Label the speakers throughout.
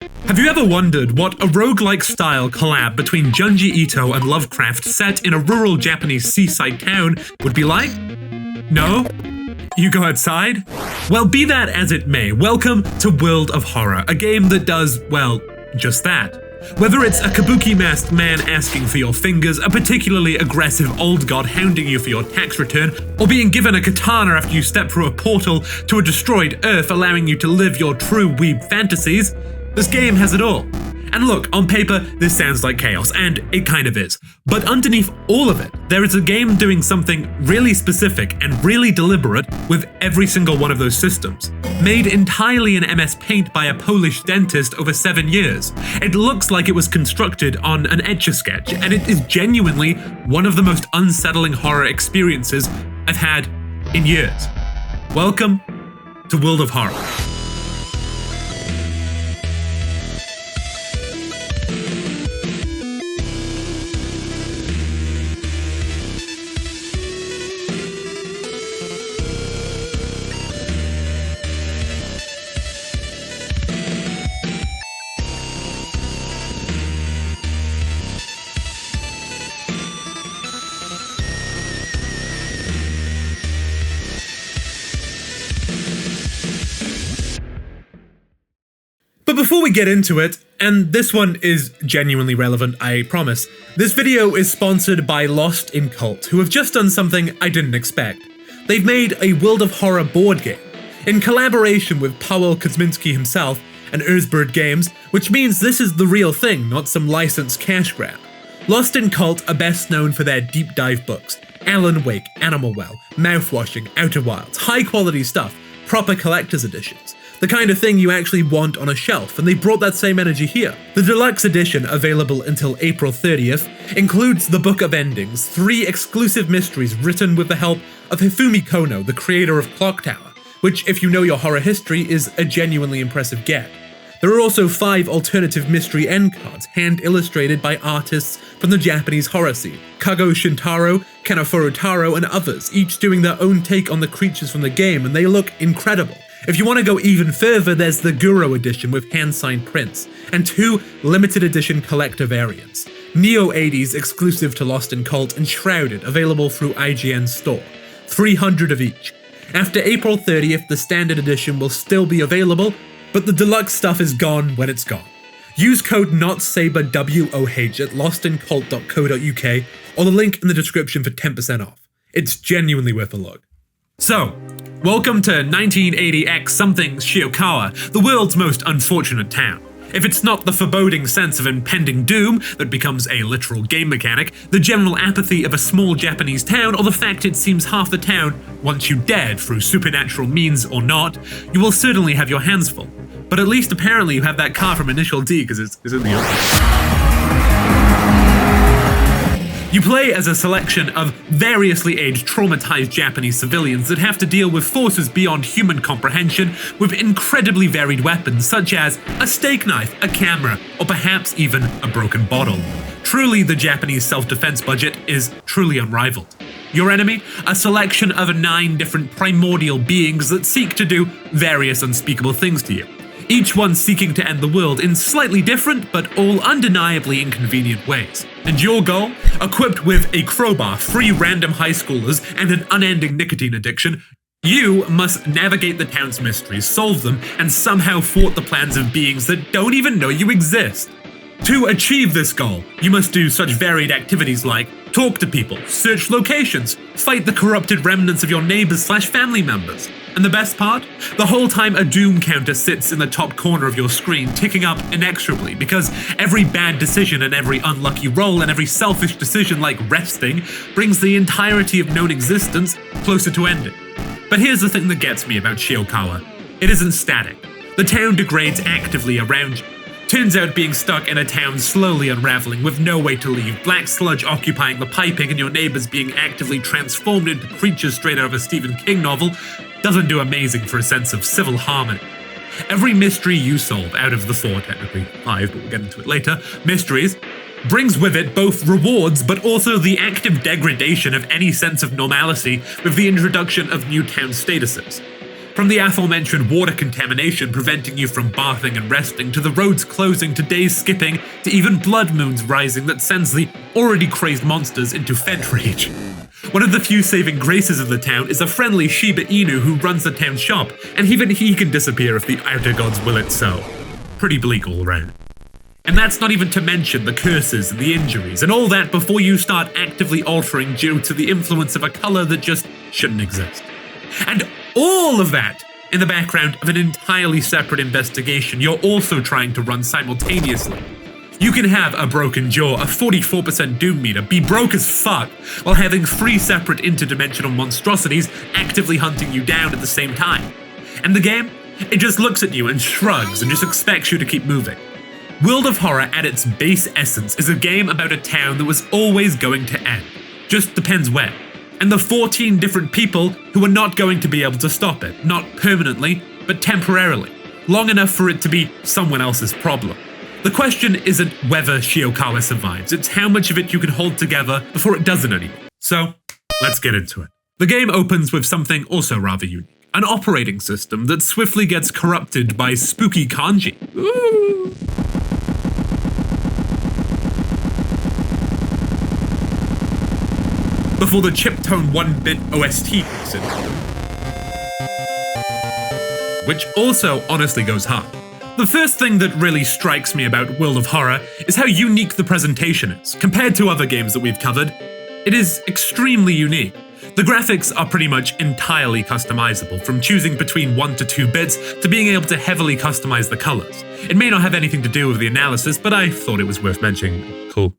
Speaker 1: Have you ever wondered what a roguelike style collab between Junji Ito and Lovecraft set in a rural Japanese seaside town would be like? No? You go outside? Well, be that as it may, welcome to World of Horror, a game that does, well, just that. Whether it's a kabuki masked man asking for your fingers, a particularly aggressive old god hounding you for your tax return, or being given a katana after you step through a portal to a destroyed Earth allowing you to live your true weeb fantasies, this game has it all. And look, on paper, this sounds like chaos, and it kind of is. But underneath all of it, there is a game doing something really specific and really deliberate with every single one of those systems. Made entirely in MS Paint by a Polish dentist over 7 years. It looks like it was constructed on an etch-a-sketch, and it is genuinely one of the most unsettling horror experiences I've had in years. Welcome to World of Horror. But before we get into it, and this one is genuinely relevant, I promise, this video is sponsored by Lost in Cult, who have just done something I didn't expect. They've made a World of Horror board game, in collaboration with Paweł Kuzminski himself and Erzbird Games, which means this is the real thing, not some licensed cash grab. Lost in Cult are best known for their deep dive books, Alan Wake, Animal Well, Mouthwashing, Outer Wilds, high quality stuff, proper collector's editions. The kind of thing you actually want on a shelf, and they brought that same energy here. The deluxe edition, available until April 30th, includes the Book of Endings, 3 exclusive mysteries written with the help of Hifumi Kono, the creator of Clock Tower, which, if you know your horror history, is a genuinely impressive get. There are also 5 alternative mystery end cards, hand-illustrated by artists from the Japanese horror scene, Kago Shintaro, Kanafuru Taro, and others, each doing their own take on the creatures from the game, and they look incredible. If you want to go even further, there's the Guro edition with hand-signed prints, and 2 limited edition collector variants. Neo 80s exclusive to Lost in Cult and Shrouded, available through IGN's store. 300 of each. After April 30th, the standard edition will still be available, but the deluxe stuff is gone when it's gone. Use code NOTSABERWOH at lostincult.co.uk or the link in the description for 10% off. It's genuinely worth a look. So, welcome to 1980X something Shiokawa, the world's most unfortunate town. If it's not the foreboding sense of impending doom that becomes a literal game mechanic, the general apathy of a small Japanese town, or the fact it seems half the town wants you dead through supernatural means or not, you will certainly have your hands full. But at least apparently you have that car from Initial D because it's in the open. You play as a selection of variously aged traumatized Japanese civilians that have to deal with forces beyond human comprehension with incredibly varied weapons such as a steak knife, a camera, or perhaps even a broken bottle. Truly, the Japanese self-defense budget is truly unrivaled. Your enemy? A selection of 9 different primordial beings that seek to do various unspeakable things to you. Each one seeking to end the world in slightly different but all undeniably inconvenient ways. And your goal? Equipped with a crowbar, 3 random high schoolers, and an unending nicotine addiction, you must navigate the town's mysteries, solve them, and somehow thwart the plans of beings that don't even know you exist. To achieve this goal, you must do such varied activities like talk to people, search locations, fight the corrupted remnants of your neighbors/family members. And the best part? The whole time a doom counter sits in the top corner of your screen, ticking up inexorably, because every bad decision and every unlucky roll and every selfish decision like resting brings the entirety of known existence closer to ending. But here's the thing that gets me about Shiokawa. It isn't static. The town degrades actively around you. Turns out being stuck in a town slowly unraveling with no way to leave, black sludge occupying the piping and your neighbors being actively transformed into creatures straight out of a Stephen King novel doesn't do amazing for a sense of civil harmony. Every mystery you solve out of the 4, technically 5, but we'll get into it later, mysteries, brings with it both rewards but also the active degradation of any sense of normalcy with the introduction of new town statuses. From the aforementioned water contamination preventing you from bathing and resting, to the roads closing, to days skipping, to even blood moons rising that sends the already crazed monsters into fent rage. One of the few saving graces of the town is a friendly Shiba Inu who runs the town shop, and even he can disappear if the outer gods will it so. Pretty bleak all around. And that's not even to mention the curses and the injuries, and all that before you start actively altering due to the influence of a color that just shouldn't exist. And all of that in the background of an entirely separate investigation you're also trying to run simultaneously. You can have a broken jaw, a 44% doom meter, be broke as fuck, while having 3 separate interdimensional monstrosities actively hunting you down at the same time. And the game? It just looks at you and shrugs and just expects you to keep moving. World of Horror at its base essence is a game about a town that was always going to end. Just depends when. And the 14 different people who are not going to be able to stop it. Not permanently, but temporarily. Long enough for it to be someone else's problem. The question isn't whether Shiokawa survives, it's how much of it you can hold together before it doesn't anymore. So, let's get into it. The game opens with something also rather unique. An operating system that swiftly gets corrupted by spooky kanji. Ooh. Before the chiptone 1-bit OST kicks in. Which also honestly goes hard. The first thing that really strikes me about World of Horror is how unique the presentation is. Compared to other games that we've covered, it is extremely unique. The graphics are pretty much entirely customizable, from choosing between 1 to 2 bits to being able to heavily customize the colors. It may not have anything to do with the analysis, but I thought it was worth mentioning. Cool.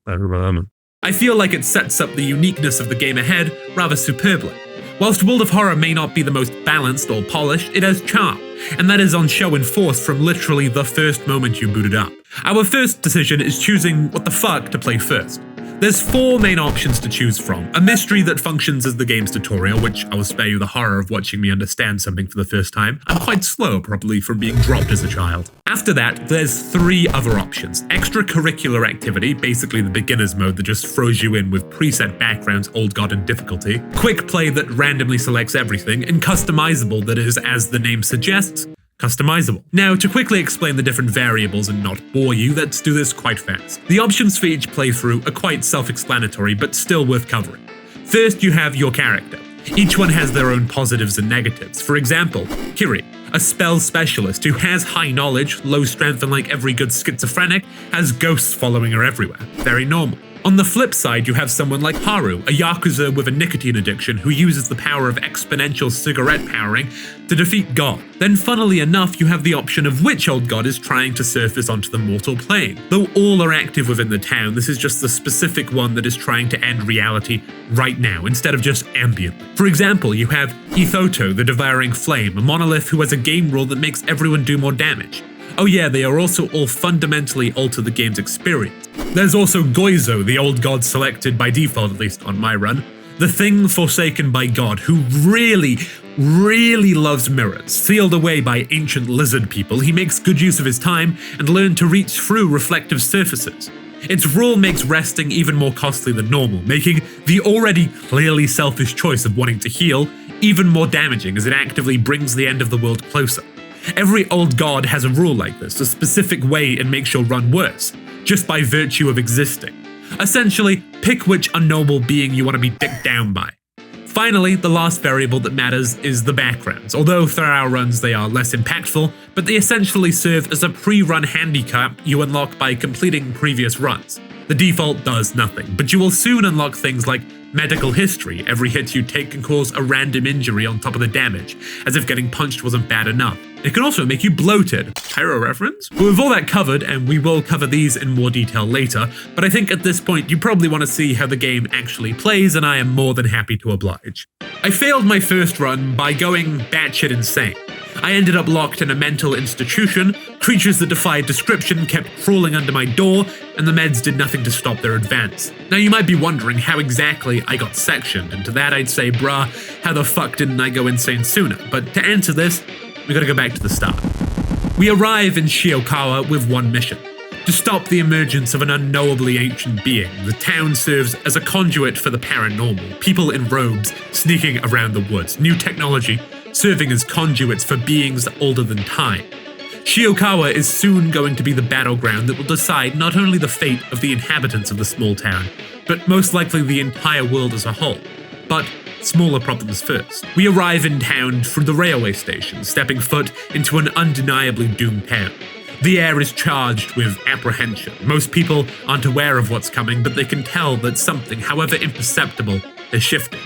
Speaker 1: I feel like it sets up the uniqueness of the game ahead rather superbly. Whilst World of Horror may not be the most balanced or polished, it has charm, and that is on show in force from literally the first moment you boot it up. Our first decision is choosing what the fuck to play first. There's 4 main options to choose from. A mystery that functions as the game's tutorial, which I will spare you the horror of watching me understand something for the first time. I'm quite slow, probably from being dropped as a child. After that, there's 3 other options. Extracurricular activity, basically the beginner's mode that just throws you in with preset backgrounds, old god and difficulty. Quick play that randomly selects everything, and customizable that is, as the name suggests, customizable. Now, to quickly explain the different variables and not bore you, let's do this quite fast. The options for each playthrough are quite self-explanatory, but still worth covering. First, you have your character. Each one has their own positives and negatives. For example, Kiri, a spell specialist who has high knowledge, low strength, and like every good schizophrenic, has ghosts following her everywhere. Very normal. On the flip side, you have someone like Haru, a yakuza with a nicotine addiction who uses the power of exponential cigarette powering to defeat God. Then funnily enough, you have the option of which old god is trying to surface onto the mortal plane. Though all are active within the town, this is just the specific one that is trying to end reality right now, instead of just ambiently. For example, you have Ithoto, the Devouring Flame, a monolith who has a game rule that makes everyone do more damage. Oh yeah, they are also all fundamentally alter the game's experience. There's also Goizo, the old god selected by default, at least on my run, the thing forsaken by God, who really loves mirrors. Sealed away by ancient lizard people, he makes good use of his time and learned to reach through reflective surfaces. Its rule makes resting even more costly than normal, making the already clearly selfish choice of wanting to heal even more damaging as it actively brings the end of the world closer. Every old god has a rule like this, a specific way it makes your run worse, just by virtue of existing. Essentially, pick which unknowable being you want to be dicked down by. Finally, the last variable that matters is the backgrounds. Although through our runs they are less impactful, but they essentially serve as a pre-run handicap you unlock by completing previous runs. The default does nothing, but you will soon unlock things like medical history. Every hit you take can cause a random injury on top of the damage, as if getting punched wasn't bad enough. It can also make you bloated. Pyro reference? But with all that covered, and we will cover these in more detail later, but I think at this point you probably want to see how the game actually plays, and I am more than happy to oblige. I failed my first run by going batshit insane. I ended up locked in a mental institution, creatures that defied description kept crawling under my door, and the meds did nothing to stop their advance. Now you might be wondering how exactly I got sectioned, and to that I'd say, bruh, how the fuck didn't I go insane sooner? But to answer this, we gotta go back to the start. We arrive in Shiokawa with one mission: to stop the emergence of an unknowably ancient being. The town serves as a conduit for the paranormal, people in robes sneaking around the woods, new technology serving as conduits for beings older than time. Shiokawa is soon going to be the battleground that will decide not only the fate of the inhabitants of the small town, but most likely the entire world as a whole. But smaller problems first. We arrive in town from the railway station, stepping foot into an undeniably doomed town. The air is charged with apprehension. Most people aren't aware of what's coming, but they can tell that something, however imperceptible, is shifting.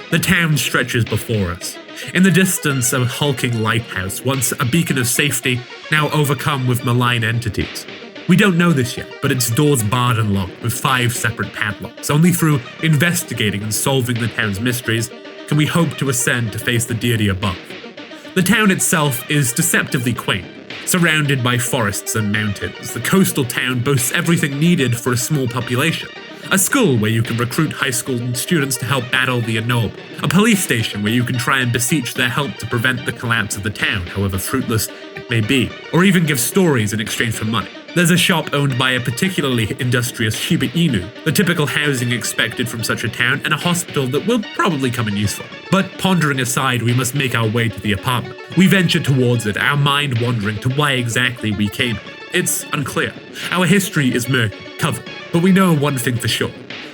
Speaker 1: The town stretches before us. In the distance, a hulking lighthouse, once a beacon of safety, now overcome with malign entities. We don't know this yet, but its doors barred and locked with 5 separate padlocks. Only through investigating and solving the town's mysteries can we hope to ascend to face the deity above. The town itself is deceptively quaint, surrounded by forests and mountains. The coastal town boasts everything needed for a small population. A school where you can recruit high school students to help battle the unknowable. A police station where you can try and beseech their help to prevent the collapse of the town, however fruitless it may be, or even give stories in exchange for money. There's a shop owned by a particularly industrious Shiba Inu, the typical housing expected from such a town, and a hospital that will probably come in useful. But pondering aside, we must make our way to the apartment. We venture towards it, our mind wandering to why exactly we came here. It's unclear. Our history is murky, covered, but we know one thing for sure.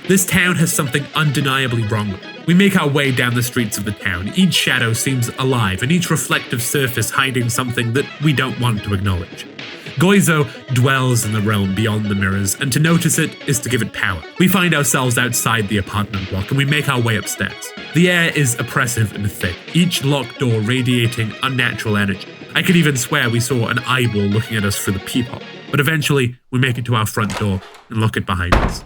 Speaker 1: This town has something undeniably wrong with it. We make our way down the streets of the town. Each shadow seems alive, and each reflective surface hiding something that we don't want to acknowledge. Goizo dwells in the realm beyond the mirrors, and to notice it is to give it power. We find ourselves outside the apartment block, and we make our way upstairs. The air is oppressive and thick, each locked door radiating unnatural energy. I could even swear we saw an eyeball looking at us through the peephole, but eventually we make it to our front door and lock it behind us.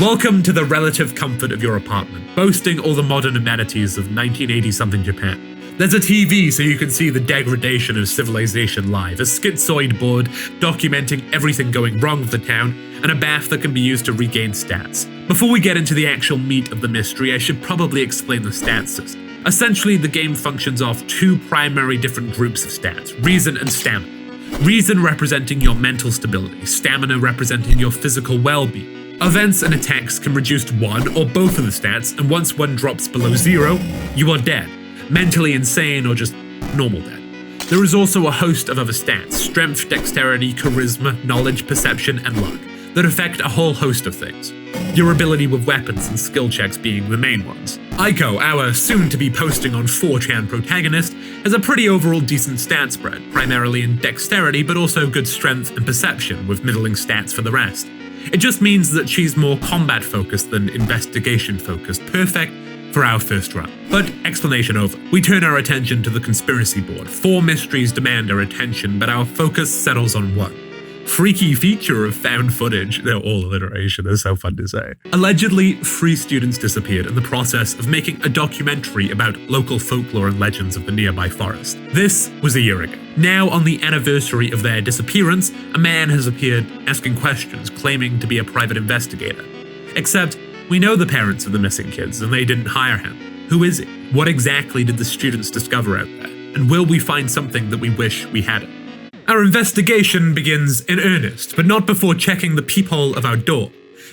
Speaker 1: Welcome to the relative comfort of your apartment, boasting all the modern amenities of 1980-something Japan. There's a TV so you can see the degradation of civilization live, a schizoid board documenting everything going wrong with the town, and a bath that can be used to regain stats. Before we get into the actual meat of the mystery, I should probably explain the stats system. Essentially, the game functions off 2 primary different groups of stats, reason and stamina. Reason representing your mental stability, stamina representing your physical well-being. Events and attacks can reduce 1 or both of the stats, and once one drops below 0, you are dead. Mentally insane or just normal dead. There is also a host of other stats, strength, dexterity, charisma, knowledge, perception, and luck, that affect a whole host of things. Your ability with weapons and skill checks being the main ones. Aiko, our soon-to-be posting on 4chan protagonist, has a pretty overall decent stat spread, primarily in dexterity but also good strength and perception with middling stats for the rest. It just means that she's more combat-focused than investigation-focused, perfect for our first run. But explanation over. We turn our attention to the conspiracy board. 4 mysteries demand our attention, but our focus settles on 1. Freaky feature of found footage. They're all alliteration, they're so fun to say. Allegedly, 3 students disappeared in the process of making a documentary about local folklore and legends of the nearby forest. This was a year ago. Now, on the anniversary of their disappearance, a man has appeared asking questions, claiming to be a private investigator. Except, we know the parents of the missing kids, and they didn't hire him. Who is he? What exactly did the students discover out there? And will we find something that we wish we hadn't? Our investigation begins in earnest, but not before checking the peephole of our door.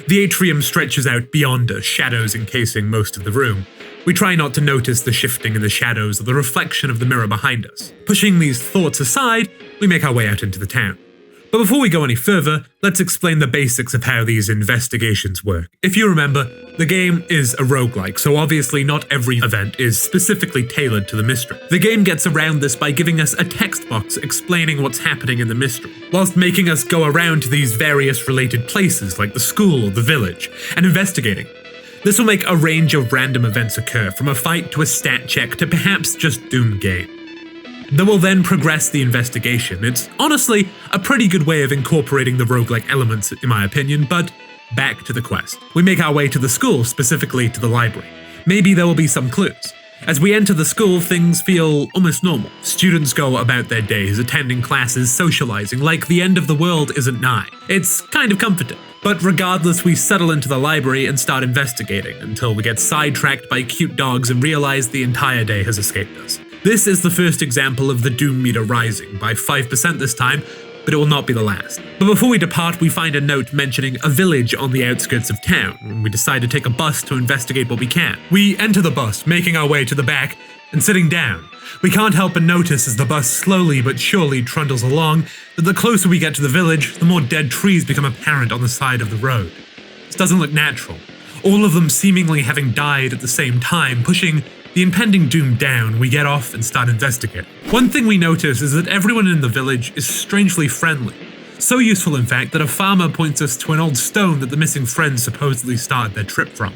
Speaker 1: The atrium stretches out beyond us, shadows encasing most of the room. We try not to notice the shifting in the shadows or the reflection of the mirror behind us. Pushing these thoughts aside, we make our way out into the town. But before we go any further, let's explain the basics of how these investigations work. If you remember, the game is a roguelike, so obviously not every event is specifically tailored to the mystery. The game gets around this by giving us a text box explaining what's happening in the mystery, whilst making us go around to these various related places like the school or the village, and investigating. This will make a range of random events occur, from a fight to a stat check to perhaps just doom game. That will then progress the investigation. It's honestly a pretty good way of incorporating the roguelike elements, in my opinion, but back to the quest. We make our way to the school, specifically to the library. Maybe there will be some clues. As we enter the school, things feel almost normal. Students go about their days, attending classes, socializing, like the end of the world isn't nigh. It's kind of comforting. But regardless, we settle into the library and start investigating, until we get sidetracked by cute dogs and realize the entire day has escaped us. This is the first example of the doom meter rising, by 5% this time, but it will not be the last. But before we depart, we find a note mentioning a village on the outskirts of town, and we decide to take a bus to investigate what we can. We enter the bus, making our way to the back and sitting down. We can't help but notice as the bus slowly but surely trundles along that the closer we get to the village, the more dead trees become apparent on the side of the road. This doesn't look natural, all of them seemingly having died at the same time, pushing the impending doom down. We get off and start investigating. One thing we notice is that everyone in the village is strangely friendly. So useful, in fact, that a farmer points us to an old stone that the missing friends supposedly started their trip from.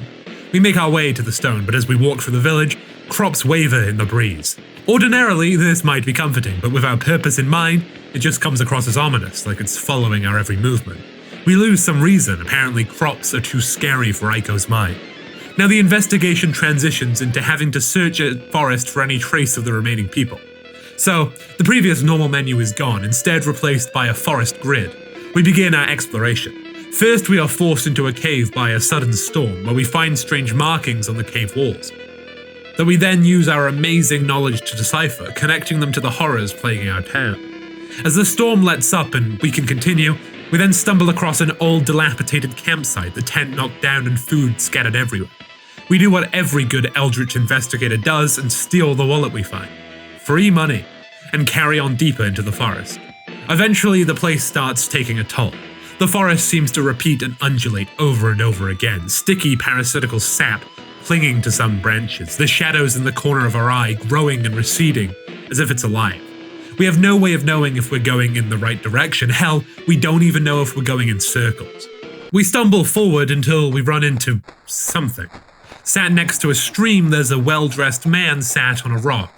Speaker 1: We make our way to the stone, but as we walk through the village, crops waver in the breeze. Ordinarily, this might be comforting, but with our purpose in mind, it just comes across as ominous, like it's following our every movement. We lose some reason. Apparently crops are too scary for Aiko's mind. Now the investigation transitions into having to search a forest for any trace of the remaining people. So, the previous normal menu is gone, instead replaced by a forest grid. We begin our exploration. First, we are forced into a cave by a sudden storm, where we find strange markings on the cave walls that we then use our amazing knowledge to decipher, connecting them to the horrors plaguing our town. As the storm lets up and we can continue, we then stumble across an old dilapidated campsite, the tent knocked down and food scattered everywhere. We do what every good eldritch investigator does and steal the wallet we find. Free money, and carry on deeper into the forest. Eventually, the place starts taking a toll. The forest seems to repeat and undulate over and over again, sticky parasitical sap clinging to some branches, the shadows in the corner of our eye growing and receding as if it's alive. We have no way of knowing if we're going in the right direction. Hell, we don't even know if we're going in circles. We stumble forward until we run into something. Sat next to a stream, there's a well-dressed man sat on a rock.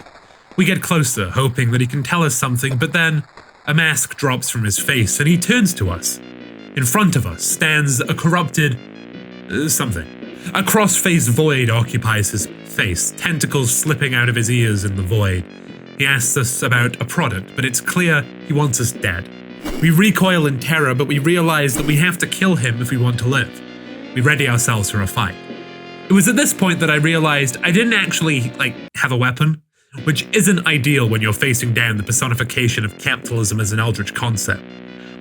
Speaker 1: We get closer, hoping that he can tell us something, but then a mask drops from his face and he turns to us. In front of us stands a corrupted something. A cross-faced void occupies his face, tentacles slipping out of his ears in the void. He asks us about a product, but it's clear he wants us dead. We recoil in terror, but we realize that we have to kill him if we want to live. We ready ourselves for a fight. It was at this point that I realized I didn't actually, have a weapon, which isn't ideal when you're facing down the personification of capitalism as an eldritch concept.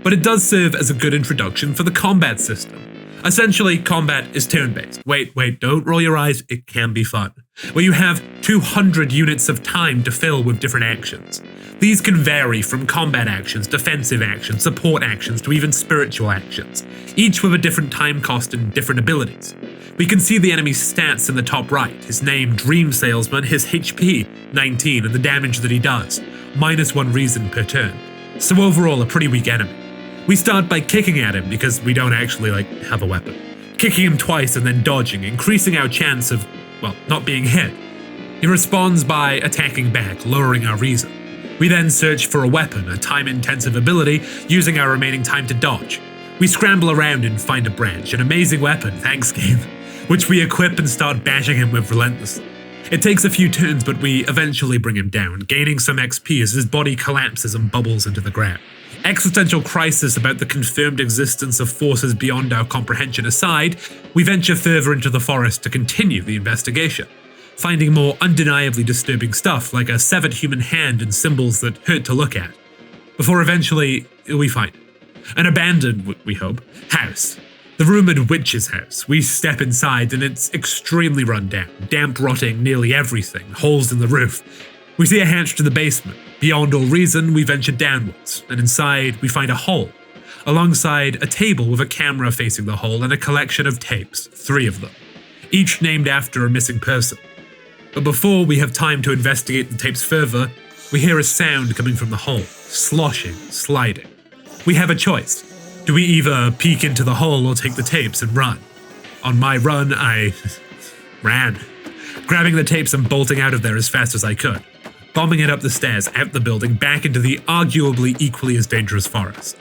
Speaker 1: But it does serve as a good introduction for the combat system. Essentially, combat is turn-based. Wait, don't roll your eyes, it can be fun. Where you have 200 units of time to fill with different actions. These can vary from combat actions, defensive actions, support actions, to even spiritual actions, each with a different time cost and different abilities. We can see the enemy's stats in the top right, his name Dream Salesman, his HP 19, and the damage that he does, -1 reason per turn. So overall, a pretty weak enemy. We start by kicking at him because we don't actually, have a weapon. Kicking him twice and then dodging, increasing our chance of, not being hit. He responds by attacking back, lowering our reason. We then search for a weapon, a time-intensive ability, using our remaining time to dodge. We scramble around and find a branch, an amazing weapon, thanks game, which we equip and start bashing him with relentlessly. It takes a few turns, but we eventually bring him down, gaining some XP as his body collapses and bubbles into the ground. Existential crisis about the confirmed existence of forces beyond our comprehension aside, we venture further into the forest to continue the investigation, finding more undeniably disturbing stuff like a severed human hand and symbols that hurt to look at. Before eventually, we find an abandoned, we hope, house. The rumored witch's house. We step inside and it's extremely run down, damp rotting nearly everything, holes in the roof. We see a hatch to the basement. Beyond all reason, we venture downwards, and inside we find a hole, alongside a table with a camera facing the hole and a collection of tapes, 3 of them, each named after a missing person. But before we have time to investigate the tapes further, we hear a sound coming from the hole, sloshing, sliding. We have a choice. Do we either peek into the hole or take the tapes and run? On my run, I ran, grabbing the tapes and bolting out of there as fast as I could, bombing it up the stairs, out the building, back into the arguably equally as dangerous forest.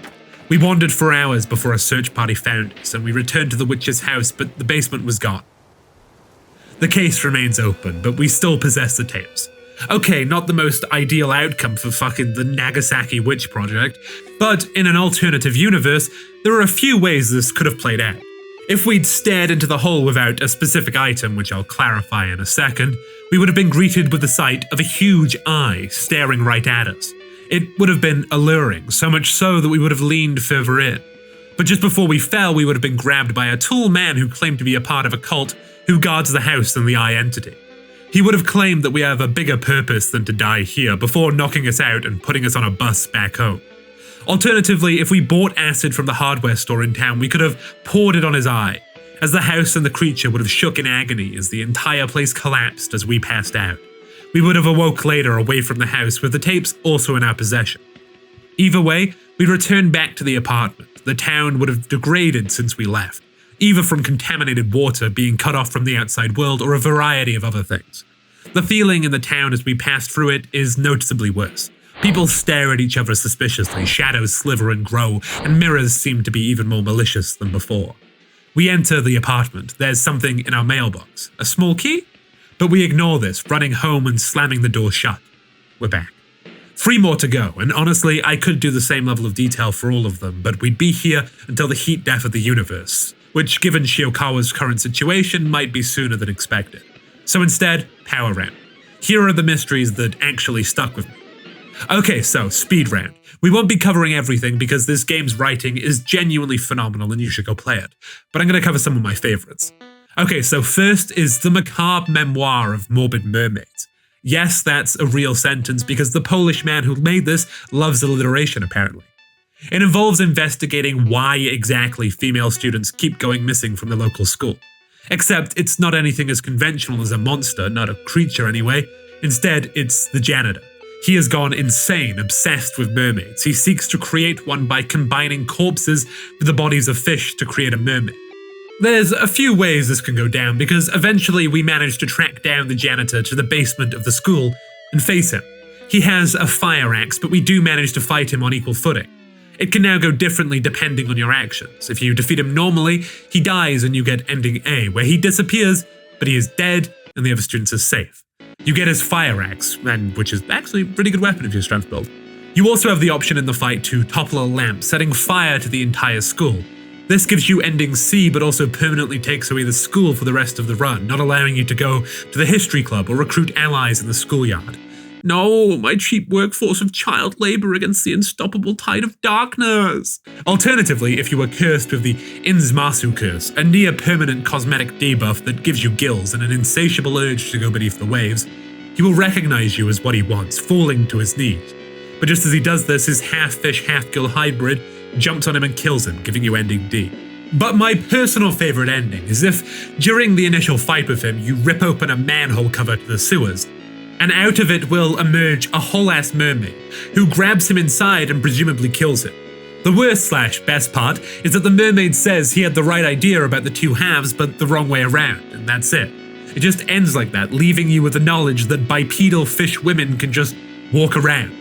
Speaker 1: We wandered for hours before a search party found us, and we returned to the witch's house, but the basement was gone. The case remains open, but we still possess the tapes. Okay, not the most ideal outcome for fucking the Nagasaki Witch Project, but in an alternative universe, there are a few ways this could have played out. If we'd stared into the hole without a specific item, which I'll clarify in a second, we would have been greeted with the sight of a huge eye staring right at us. It would have been alluring, so much so that we would have leaned further in. But just before we fell, we would have been grabbed by a tall man who claimed to be a part of a cult who guards the house and the Eye entity. He would have claimed that we have a bigger purpose than to die here before knocking us out and putting us on a bus back home. Alternatively, if we bought acid from the hardware store in town, we could have poured it on his eye, as the house and the creature would have shook in agony as the entire place collapsed as we passed out. We would have awoke later away from the house with the tapes also in our possession. Either way, we returned back to the apartment. The town would have degraded since we left, either from contaminated water being cut off from the outside world or a variety of other things. The feeling in the town as we passed through it is noticeably worse. People stare at each other suspiciously, shadows slither and grow, and mirrors seem to be even more malicious than before. We enter the apartment. There's something in our mailbox. A small key? But we ignore this, running home and slamming the door shut. We're back. 3 more to go, and honestly, I could do the same level of detail for all of them, but we'd be here until the heat death of the universe, which, given Shiokawa's current situation, might be sooner than expected. So instead, power round. Here are the mysteries that actually stuck with me. Okay, so speed round. We won't be covering everything because this game's writing is genuinely phenomenal and you should go play it, but I'm going to cover some of my favorites. Okay, so first is the macabre memoir of morbid mermaids. Yes, that's a real sentence because the Polish man who made this loves alliteration apparently. It involves investigating why exactly female students keep going missing from the local school. Except it's not anything as conventional as a monster, not a creature anyway. Instead, it's the janitor. He has gone insane, obsessed with mermaids. He seeks to create one by combining corpses with the bodies of fish to create a mermaid. There's a few ways this can go down because eventually we manage to track down the janitor to the basement of the school and face him. He has a fire axe, but we do manage to fight him on equal footing. It can now go differently depending on your actions. If you defeat him normally, he dies and you get ending A, where he disappears, but he is dead and the other students are safe. You get his fire axe, which is actually a pretty good weapon if you're strength build. You also have the option in the fight to topple a lamp, setting fire to the entire school. This gives you ending C, but also permanently takes away the school for the rest of the run, not allowing you to go to the history club or recruit allies in the schoolyard. No, my cheap workforce of child labor against the unstoppable tide of darkness. Alternatively, if you were cursed with the Inzmasu curse, a near-permanent cosmetic debuff that gives you gills and an insatiable urge to go beneath the waves, he will recognize you as what he wants, falling to his knees. But just as he does this, his half-fish, half-gill hybrid jumps on him and kills him, giving you ending D. But my personal favorite ending is if, during the initial fight with him, you rip open a manhole cover to the sewers, and out of it will emerge a whole-ass mermaid, who grabs him inside and presumably kills him. The worst/best part is that the mermaid says he had the right idea about the two halves, but the wrong way around, and that's it. It just ends like that, leaving you with the knowledge that bipedal fish women can just walk around.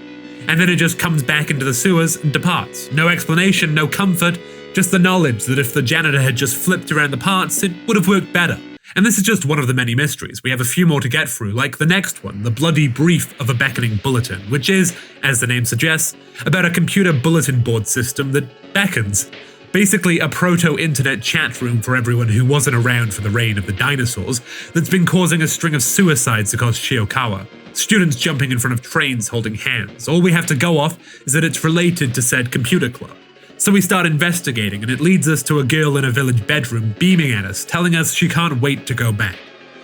Speaker 1: And then it just comes back into the sewers and departs. No explanation, no comfort, just the knowledge that if the janitor had just flipped around the parts, it would have worked better. And this is just one of the many mysteries. We have a few more to get through, like the next one, the bloody brief of a beckoning bulletin, which is, as the name suggests, about a computer bulletin board system that beckons. Basically a proto-internet chat room for everyone who wasn't around for the reign of the dinosaurs that's been causing a string of suicides across Shiokawa. Students jumping in front of trains holding hands. All we have to go off is that it's related to said computer club. So we start investigating, and it leads us to a girl in a village bedroom beaming at us, telling us she can't wait to go back.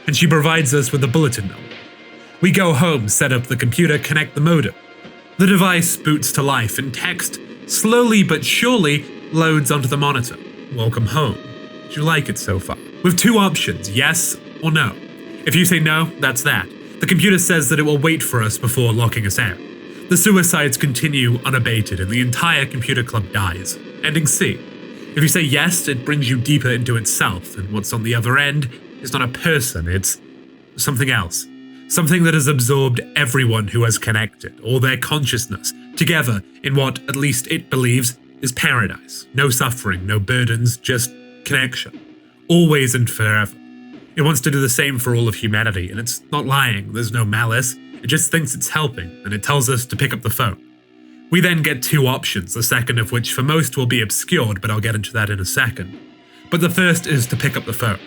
Speaker 1: And she provides us with a bulletin number. We go home, set up the computer, connect the modem. The device boots to life, and text, slowly but surely, loads onto the monitor. Welcome home. Do you like it so far? With 2 options, yes or no. If you say no, that's that. The computer says that it will wait for us before locking us out. The suicides continue unabated and the entire computer club dies. Ending C. If you say yes, it brings you deeper into itself, and what's on the other end is not a person, it's something else. Something that has absorbed everyone who has connected, all their consciousness, together in what, at least it believes, is paradise. No suffering, no burdens, just connection. Always and forever. It wants to do the same for all of humanity, and it's not lying, there's no malice. It just thinks it's helping, and it tells us to pick up the phone. We then get 2 options, the second of which for most will be obscured, but I'll get into that in a second. But the first is to pick up the phone.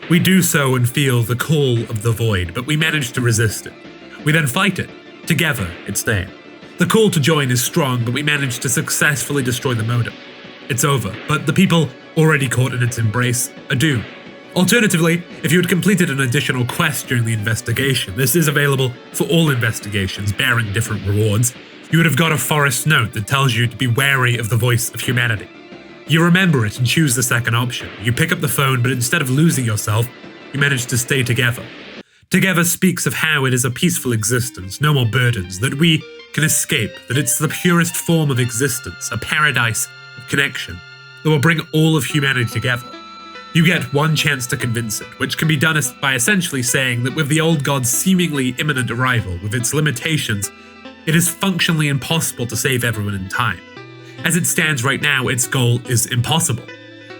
Speaker 1: We do so and feel the call of the void, but we manage to resist it. We then fight it. Together, it's there. The call to join is strong, but we managed to successfully destroy the modem. It's over, but the people already caught in its embrace are doomed. Alternatively, if you had completed an additional quest during the investigation, this is available for all investigations bearing different rewards, you would have got a forest note that tells you to be wary of the voice of humanity. You remember it and choose the second option. You pick up the phone, but instead of losing yourself, you manage to stay together. Together speaks of how it is a peaceful existence, no more burdens, that we can escape, that it's the purest form of existence, a paradise of connection, that will bring all of humanity together. You get one chance to convince it, which can be done by essentially saying that with the old god's seemingly imminent arrival, with its limitations, it is functionally impossible to save everyone in time. As it stands right now, its goal is impossible.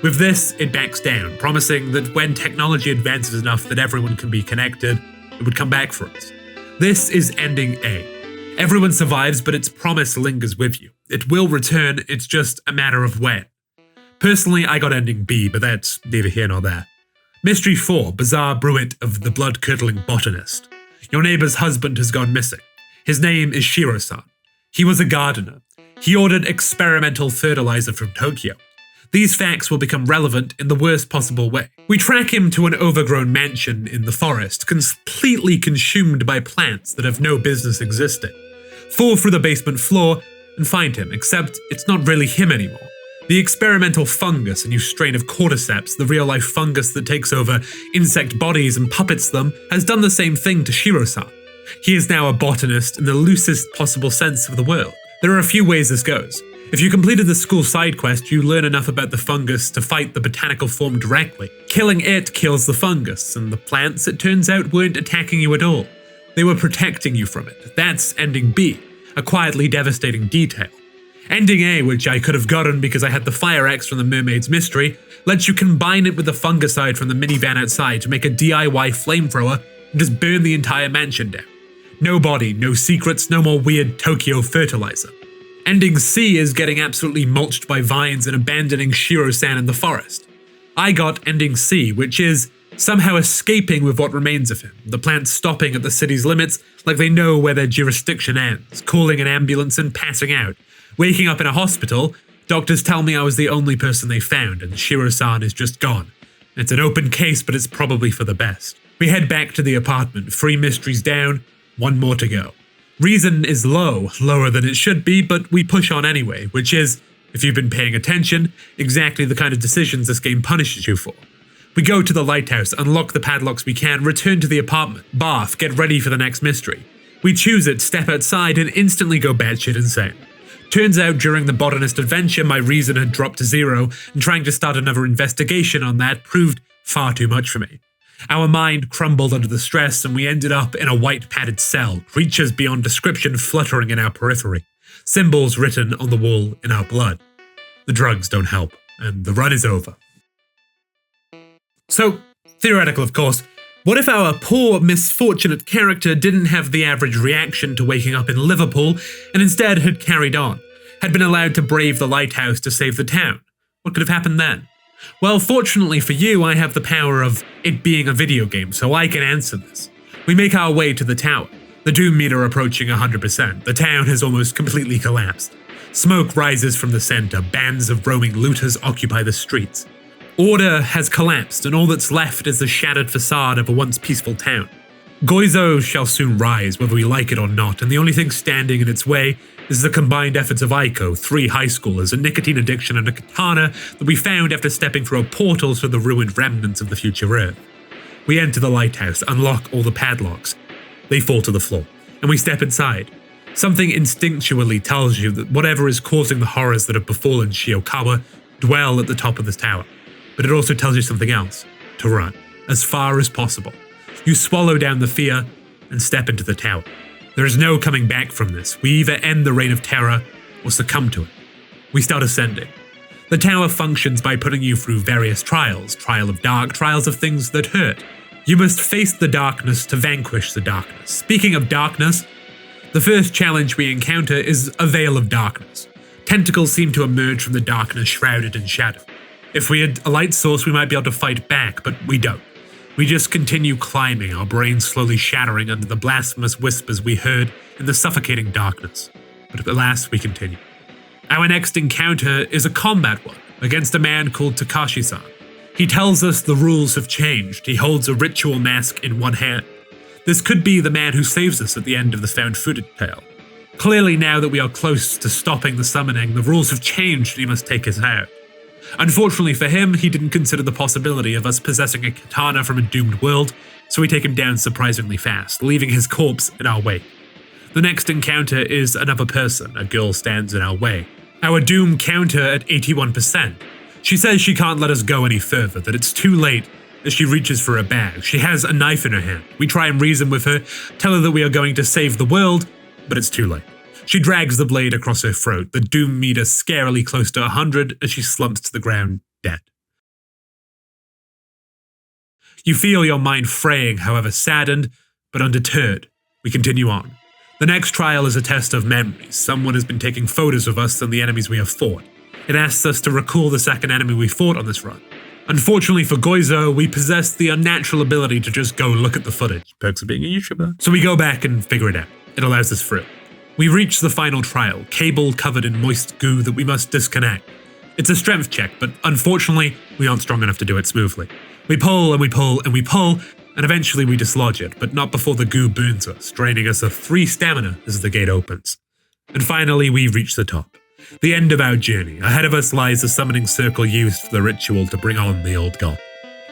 Speaker 1: With this, it backs down, promising that when technology advances enough that everyone can be connected, it would come back for us. This is ending A. Everyone survives, but its promise lingers with you. It will return, it's just a matter of when. Personally, I got ending B, but that's neither here nor there. Mystery 4, Bizarre Bruit of the Blood-Curdling Botanist. Your neighbor's husband has gone missing. His name is Shiro-san. He was a gardener. He ordered experimental fertilizer from Tokyo. These facts will become relevant in the worst possible way. We track him to an overgrown mansion in the forest, completely consumed by plants that have no business existing. Fall through the basement floor and find him, except it's not really him anymore. The experimental fungus, a new strain of cordyceps, the real-life fungus that takes over insect bodies and puppets them, has done the same thing to Shiro-san. He is now a botanist in the loosest possible sense of the word. There are a few ways this goes. If you completed the school side quest, you learn enough about the fungus to fight the botanical form directly. Killing it kills the fungus, and the plants, it turns out, weren't attacking you at all. They were protecting you from it. That's ending B, a quietly devastating detail. Ending A, which I could have gotten because I had the fire axe from the Mermaid's Mystery, lets you combine it with the fungicide from the minivan outside to make a DIY flamethrower and just burn the entire mansion down. No body, no secrets, no more weird Tokyo fertilizer. Ending C is getting absolutely mulched by vines and abandoning Shiro-san in the forest. I got ending C, which is somehow escaping with what remains of him, the plants stopping at the city's limits like they know where their jurisdiction ends, calling an ambulance and passing out. Waking up in a hospital, doctors tell me I was the only person they found and Shiro-san is just gone. It's an open case, but it's probably for the best. We head back to the apartment, 3 mysteries down, 1 more to go. Reason is low, lower than it should be, but we push on anyway, which is, if you've been paying attention, exactly the kind of decisions this game punishes you for. We go to the lighthouse, unlock the padlocks we can, return to the apartment, bath, get ready for the next mystery. We choose it, step outside, and instantly go batshit insane. Turns out during the Botanist adventure, my reason had dropped to 0, and trying to start another investigation on that proved far too much for me. Our mind crumbled under the stress, and we ended up in a white padded cell, creatures beyond description fluttering in our periphery, symbols written on the wall in our blood. The drugs don't help, and the run is over. So, theoretical of course, what if our poor, misfortunate character didn't have the average reaction to waking up in Liverpool, and instead had carried on, had been allowed to brave the lighthouse to save the town? What could have happened then? Well, fortunately for you, I have the power of it being a video game, so I can answer this. We make our way to the tower, the doom meter approaching 100%. The town has almost completely collapsed. Smoke rises from the center, bands of roaming looters occupy the streets. Order has collapsed, and all that's left is the shattered facade of a once peaceful town. Goizo shall soon rise, whether we like it or not, and the only thing standing in its way is the combined efforts of Aiko, 3 high schoolers, a nicotine addiction, and a katana that we found after stepping through a portal to the ruined remnants of the future Earth. We enter the lighthouse, unlock all the padlocks. They fall to the floor, and we step inside. Something instinctually tells you that whatever is causing the horrors that have befallen Shiokawa dwell at the top of this tower. But it also tells you something else, to run, as far as possible. You swallow down the fear and step into the tower. There is no coming back from this. We either end the reign of terror or succumb to it. We start ascending. The tower functions by putting you through various trials, trial of dark, trials of things that hurt. You must face the darkness to vanquish the darkness. Speaking of darkness, the first challenge we encounter is a veil of darkness. Tentacles seem to emerge from the darkness shrouded in shadow. If we had a light source, we might be able to fight back, but we don't. We just continue climbing, our brains slowly shattering under the blasphemous whispers we heard in the suffocating darkness. but alas, we continue. Our next encounter is a combat one, against a man called Takashi-san. He tells us the rules have changed. He holds a ritual mask in one hand. This could be the man who saves us at the end of the found footage tale. Clearly, now that we are close to stopping the summoning, the rules have changed and he must take us out. Unfortunately for him, he didn't consider the possibility of us possessing a katana from a doomed world, so we take him down surprisingly fast, leaving his corpse in our wake. The next encounter is another person. A girl stands in our way. Our doom counter at 81%. She says she can't let us go any further, that it's too late, as she reaches for a bag. She has a knife in her hand. We try and reason with her, tell her that we are going to save the world, but it's too late. She drags the blade across her throat, the doom meter scarily close to 100 as she slumps to the ground, dead. You feel your mind fraying, however saddened, but undeterred. We continue on. The next trial is a test of memories. Someone has been taking photos of us and the enemies we have fought. It asks us to recall the second enemy we fought on this run. Unfortunately for Goizo, we possess the unnatural ability to just go look at the footage. Perks of being a YouTuber. So we go back and figure it out. It allows us through. We reach the final trial, cable covered in moist goo that we must disconnect. It's a strength check, but unfortunately, we aren't strong enough to do it smoothly. We pull and we pull and we pull, and eventually we dislodge it, but not before the goo burns us, draining us of 3 stamina as the gate opens. And finally, we reach the top. The end of our journey. Ahead of us lies the summoning circle used for the ritual to bring on the old god.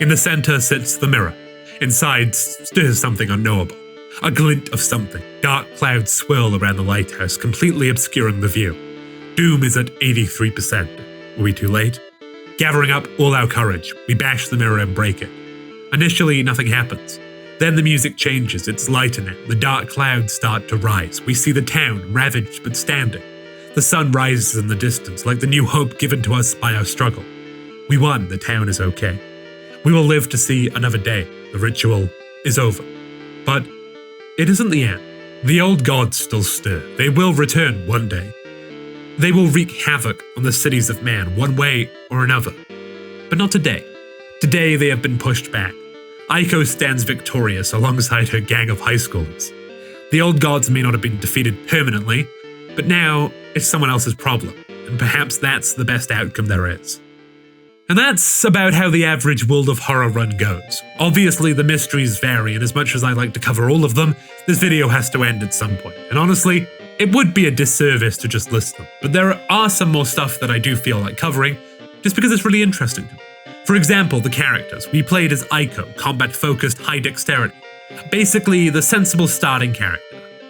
Speaker 1: In the center sits the mirror. Inside stirs something unknowable. A glint of something. Dark clouds swirl around the lighthouse, completely obscuring the view. Doom is at 83%. Were we too late? Gathering up all our courage, we bash the mirror and break it. Initially, nothing happens. Then the music changes, it's lighter now. The dark clouds start to rise. We see the town, ravaged but standing. The sun rises in the distance, like the new hope given to us by our struggle. We won, the town is okay. We will live to see another day. The ritual is over. But it isn't the end. The old gods still stir. They will return one day. They will wreak havoc on the cities of man, one way or another. But not today. Today they have been pushed back. Aiko stands victorious alongside her gang of high schoolers. The old gods may not have been defeated permanently, but now it's someone else's problem, and perhaps that's the best outcome there is. And that's about how the average World of Horror run goes. Obviously, the mysteries vary, and as much as I like to cover all of them, this video has to end at some point. And honestly, it would be a disservice to just list them. But there are some more stuff that I do feel like covering, just because it's really interesting to me. For example, the characters. We played as Aiko, combat-focused, high dexterity. Basically, the sensible starting character.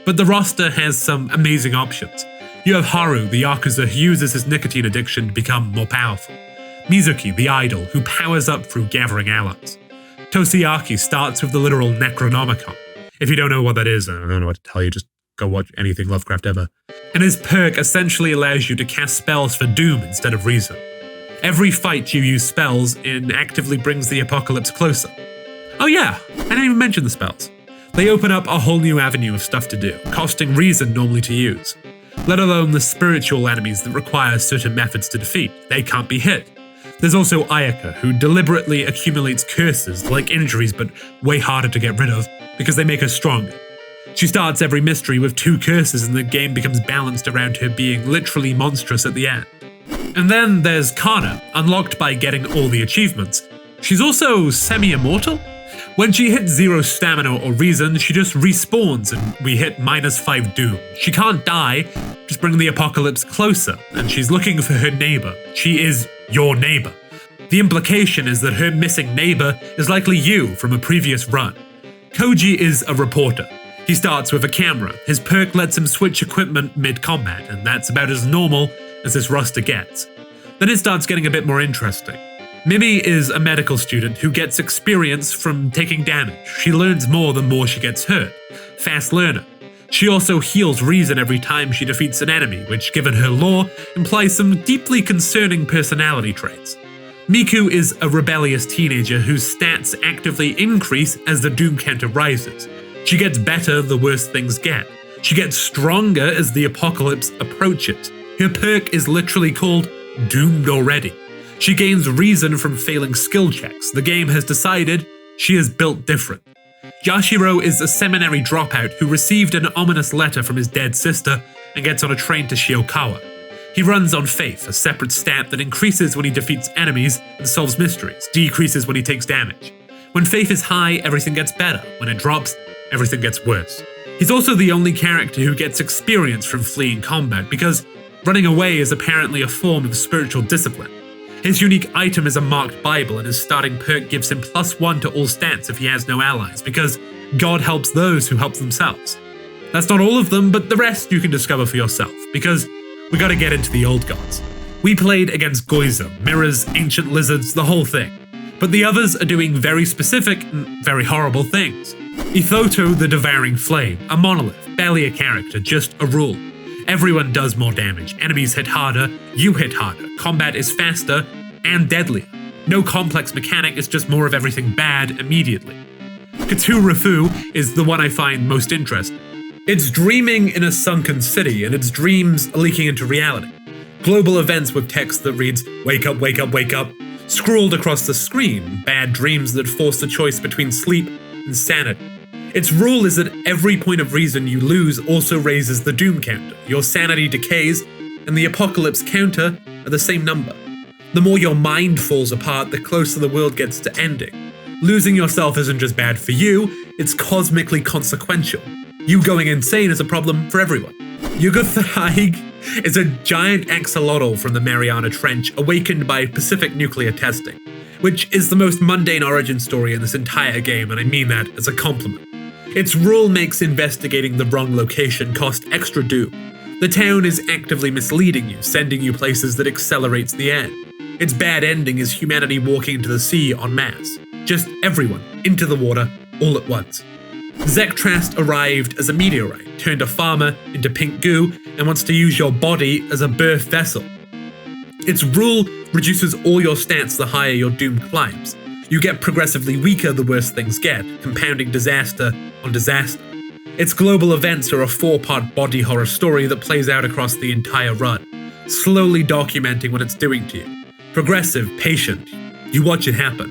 Speaker 1: But the roster has some amazing options. You have Haru, the Yakuza who uses his nicotine addiction to become more powerful. Mizuki, the idol, who powers up through gathering allies. Toshiaki starts with the literal Necronomicon. If you don't know what that is, I don't know what to tell you, just go watch anything Lovecraft ever. And his perk essentially allows you to cast spells for doom instead of reason. Every fight you use spells in actively brings the apocalypse closer. Oh yeah, I didn't even mention the spells. They open up a whole new avenue of stuff to do, costing reason normally to use. Let alone the spiritual enemies that require certain methods to defeat. They can't be hit. There's also Ayaka, who deliberately accumulates curses, like injuries but way harder to get rid of, because they make her stronger. She starts every mystery with 2 curses and the game becomes balanced around her being literally monstrous at the end. And then there's Kana, unlocked by getting all the achievements. She's also semi-immortal? When she hits 0 stamina or reason, she just respawns and we hit -5 doom. She can't die, just bring the apocalypse closer, and she's looking for her neighbor. She is your neighbor. The implication is that her missing neighbor is likely you from a previous run. Koji is a reporter. He starts with a camera. His perk lets him switch equipment mid-combat, and that's about as normal as this roster gets. Then it starts getting a bit more interesting. Mimi is a medical student who gets experience from taking damage. She learns more the more she gets hurt. Fast learner. She also heals reason every time she defeats an enemy, which, given her lore, implies some deeply concerning personality traits. Miku is a rebellious teenager whose stats actively increase as the doom counter rises. She gets better the worse things get. She gets stronger as the apocalypse approaches. Her perk is literally called Doomed Already. She gains reason from failing skill checks. The game has decided she is built different. Yashiro is a seminary dropout who received an ominous letter from his dead sister and gets on a train to Shiokawa. He runs on Faith, a separate stat that increases when he defeats enemies and solves mysteries, decreases when he takes damage. When Faith is high, everything gets better. When it drops, everything gets worse. He's also the only character who gets experience from fleeing combat, because running away is apparently a form of spiritual discipline. His unique item is a marked Bible, and his starting perk gives him +1 to all stats if he has no allies, because God helps those who help themselves. That's not all of them, but the rest you can discover for yourself, because we gotta get into the old gods. We played against Goizo, mirrors, ancient lizards, the whole thing. But the others are doing very specific and very horrible things. Ithoto the Devouring Flame, a monolith, barely a character, just a rule. Everyone does more damage, enemies hit harder, you hit harder, combat is faster and deadlier. No complex mechanic, it's just more of everything bad immediately. Katurafu is the one I find most interesting. It's dreaming in a sunken city, and its dreams are leaking into reality. Global events with text that reads, "Wake up, wake up, wake up," scrawled across the screen, bad dreams that force the choice between sleep and sanity. Its rule is that every point of reason you lose also raises the doom counter. Your sanity decays, and the apocalypse counter are the same number. The more your mind falls apart, the closer the world gets to ending. Losing yourself isn't just bad for you, it's cosmically consequential. You going insane is a problem for everyone. Yugothhaig is a giant axolotl from the Mariana Trench awakened by Pacific nuclear testing, which is the most mundane origin story in this entire game, and I mean that as a compliment. Its rule makes investigating the wrong location cost extra doom. The town is actively misleading you, sending you places that accelerates the end. Its bad ending is humanity walking into the sea en masse. Just everyone, into the water, all at once. Zektrast arrived as a meteorite, turned a farmer into pink goo, and wants to use your body as a birth vessel. Its rule reduces all your stats the higher your doom climbs. You get progressively weaker the worse things get, compounding disaster on disaster. Its global events are a 4-part body horror story that plays out across the entire run, slowly documenting what it's doing to you. Progressive, patient, you watch it happen.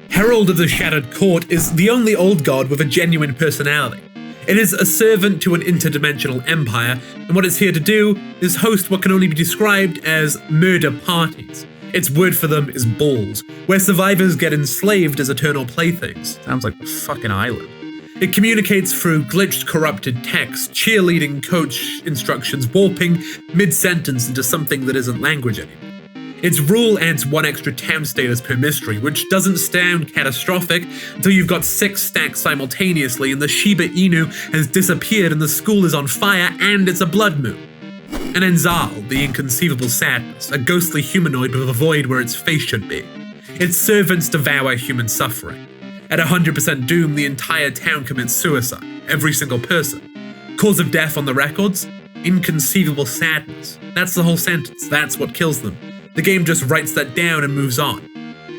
Speaker 1: Herald of the Shattered Court is the only old god with a genuine personality. It is a servant to an interdimensional empire, and what it's here to do is host what can only be described as murder parties. Its word for them is balls, where survivors get enslaved as eternal playthings. Sounds like the fucking island. It communicates through glitched, corrupted text, cheerleading coach instructions, warping mid-sentence into something that isn't language anymore. Its rule adds 1 extra town status per mystery, which doesn't sound catastrophic until you've got 6 stacks simultaneously and the Shiba Inu has disappeared and the school is on fire and it's a blood moon. And Enzal, the Inconceivable Sadness, a ghostly humanoid with a void where its face should be. Its servants devour human suffering. At 100% doom, the entire town commits suicide, every single person. Cause of death on the records? Inconceivable sadness. That's the whole sentence, that's what kills them. The game just writes that down and moves on.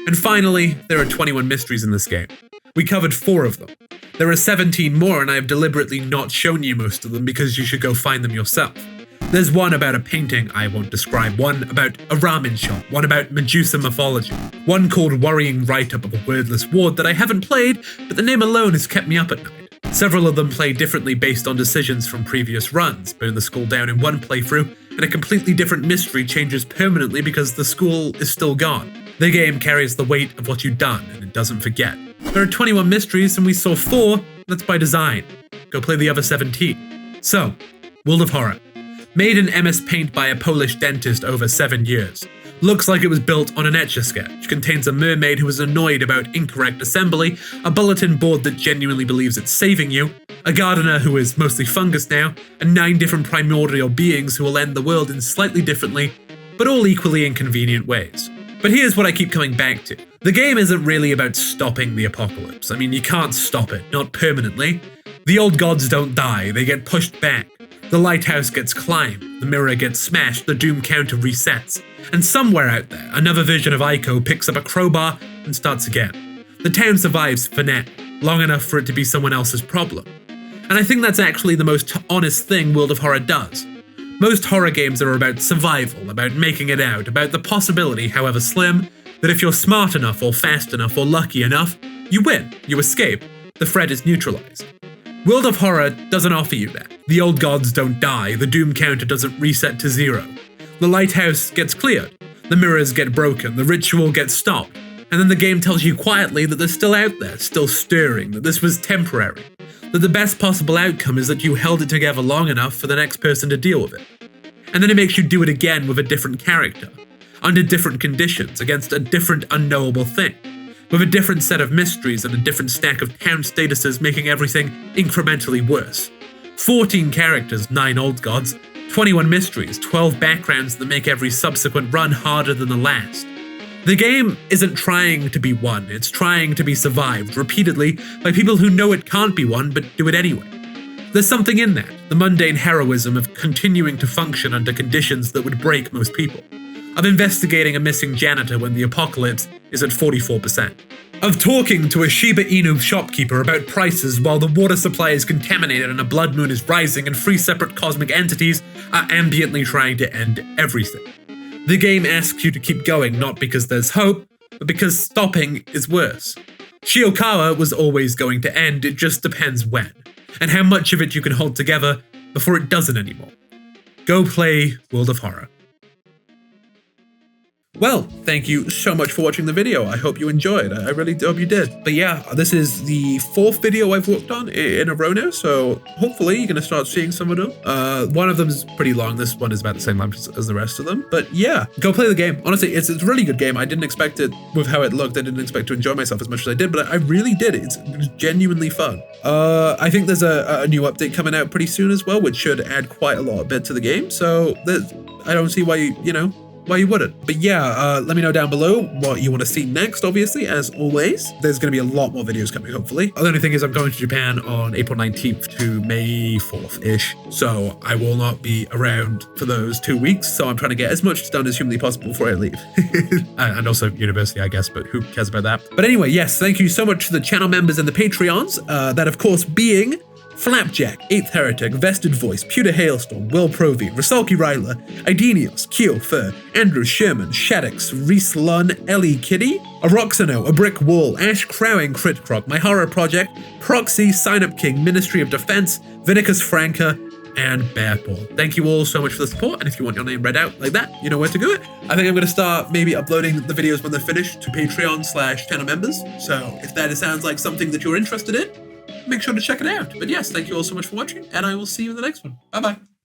Speaker 1: And finally, there are 21 mysteries in this game. We covered 4 of them. There are 17 more, and I have deliberately not shown you most of them because you should go find them yourself. There's one about a painting I won't describe, one about a ramen shop, one about Medusa mythology, one called Worrying Write-Up of a Wordless Ward that I haven't played, but the name alone has kept me up at night. Several of them play differently based on decisions from previous runs. Burn the school down in one playthrough, and a completely different mystery changes permanently because the school is still gone. The game carries the weight of what you've done, and it doesn't forget. There are 21 mysteries, and we saw 4, that's by design. Go play the other 17. So, World of Horror. Made in MS Paint by a Polish dentist over 7 years. Looks like it was built on an etch-a-sketch. Contains a mermaid who is annoyed about incorrect assembly, a bulletin board that genuinely believes it's saving you, a gardener who is mostly fungus now, and 9 different primordial beings who will end the world in slightly differently, but all equally inconvenient ways. But here's what I keep coming back to. The game isn't really about stopping the apocalypse. I mean, you can't stop it, not permanently. The old gods don't die, they get pushed back. The lighthouse gets climbed, the mirror gets smashed, the doom counter resets. And somewhere out there, another version of Ico picks up a crowbar and starts again. The town survives for now, long enough for it to be someone else's problem. And I think that's actually the most honest thing World of Horror does. Most horror games are about survival, about making it out, about the possibility, however slim, that if you're smart enough or fast enough or lucky enough, you win, you escape, the threat is neutralized. World of Horror doesn't offer you that. The old gods don't die, the doom counter doesn't reset to 0. The lighthouse gets cleared, the mirrors get broken, the ritual gets stopped, and then the game tells you quietly that they're still out there, still stirring, that this was temporary, that the best possible outcome is that you held it together long enough for the next person to deal with it. And then it makes you do it again with a different character, under different conditions, against a different unknowable thing, with a different set of mysteries and a different stack of town statuses making everything incrementally worse. 14 characters, 9 old gods, 21 mysteries, 12 backgrounds that make every subsequent run harder than the last. The game isn't trying to be won, it's trying to be survived, repeatedly, by people who know it can't be won but do it anyway. There's something in that, the mundane heroism of continuing to function under conditions that would break most people. Of investigating a missing janitor when the apocalypse is at 44%. Of talking to a Shiba Inu shopkeeper about prices while the water supply is contaminated and a blood moon is rising and 3 separate cosmic entities are ambiently trying to end everything. The game asks you to keep going not because there's hope, but because stopping is worse. Shiokawa was always going to end, it just depends when, and how much of it you can hold together before it doesn't anymore. Go play World of Horror. Well, thank you so much for watching the video. I hope you enjoyed. I really hope you did. But yeah, this is the 4th video I've worked on in a row now, so hopefully you're going to start seeing some of them. One of them is pretty long. This one is about the same length as the rest of them. But yeah, go play the game. Honestly, it's a really good game. I didn't expect it with how it looked. I didn't expect to enjoy myself as much as I did, but I really did. It was genuinely fun. I think there's a new update coming out pretty soon as well, which should add quite a lot of bit to the game. So I don't see why why you wouldn't. But yeah, let me know down below what you want to see next, obviously, as always. There's going to be a lot more videos coming, hopefully. The only thing is I'm going to Japan on April 19th to May 4th-ish, so I will not be around for those 2 weeks, so I'm trying to get as much done as humanly possible before I leave. And also university, I guess, but who cares about that? But anyway, yes, thank you so much to the channel members and the Patreons, that of course being Flapjack, 8th Heretic, Vested Voice, Pewter Hailstorm, Will Provy, Rasalki Ryla, Idenios, Keo Fur, Andrew Sherman, Shaddix, Reese Lunn, Ellie Kitty, Aroxano, A Brick Wall, Ash Crowing, Crit Croc, My Horror Project, Proxy, Sign Up King, Ministry of Defense, Vinicus Franca, and Bearpaw. Thank you all so much for the support, and if you want your name read out like that, you know where to do it. I think I'm going to start maybe uploading the videos when they're finished to Patreon/channel members, so if that sounds like something that you're interested in, make sure to check it out. But yes, thank you all so much for watching, and I will see you in the next one. Bye-bye.